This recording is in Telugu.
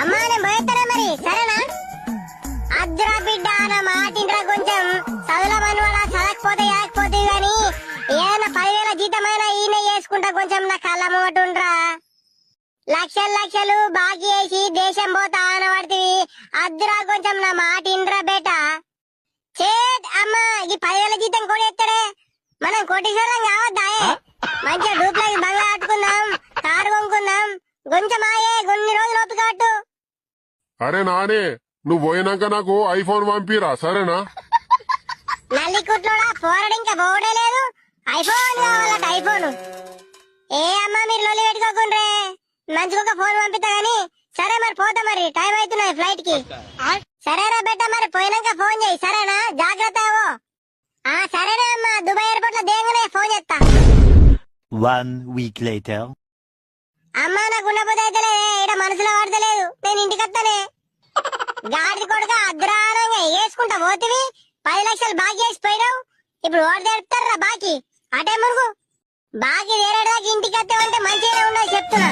అమ్మా నేను పోయేస్తానా మరి సరేనా? అద్దురా బిడ్డ నా మాటింట్రా, కొంచెం చదువుల మనవాడా చదవకపోతే ఏకపోతే గాని ఏదైనా 10,000 జీతమైనా ఈయన చేసుకుంటా, కొంచెం నా కళ్ళ ముంగటుండ్రా. లక్షలు లక్షలు బాకీ వేసి దేశం పోతా అనబడుతుంది. అద్దురా కొంచెం నా మాటిండ్రా బేట. చేట్ అమ్మా ఈ 10,000 జీతం కూడా ఎత్తడే, మనం కోటీశ్వరం కావద్దా? మంచిగా డూప్లకి బంగ్లా కట్టుకుందాం, కారు కొనుక్కుందాం. కొంచెం ఆయే కొన్ని రోజులు ఓపిక పట్టు. అరే నానే, నువ్వు పోయినాక నాకు ఐఫోన్ పంపిరా సరేనా? నల్లి కుట్లోడా పోరడు ఇంకా పోవడే లేదు. ఐఫోన్ కావాలట ఐఫోన్. ఏ అమ్మా మీరు లొల్లి పెట్టుకోకుండ్రే, మంచిగా ఒక ఫోన్ పంపిస్తా గానీ. సరే మరి పోతా, మరి టైం అవుతున్నది ఫ్లైట్ కి. సరేనా బెట్ట, మరి పోయినాక ఫోన్ చేయి సరేనా? జాగ్రత్త. సరేనా అమ్మా, దుబాయ్ ఎయిర్పోర్ట్ లో దేగానే ఫోన్ చేస్తా. 1 week later. అమ్మా నాకు ఉన్నపోతే అయితే ఇక్కడ మనసులో పడతలేదు, నేను ఇంటికి వస్తానే. గాడి కొడుక అద్రానంగా వేసుకుంటా పోతివి, 10 లక్షలు బాకీ వేసి పోయినావు. ఇప్పుడు ఓడి తెడుతారా బాకీ? అటే మురుగు బాకీ వేరేదాకా ఇంటికి వస్తావంటే మంచిగానే ఉన్నది చెప్తున్నా.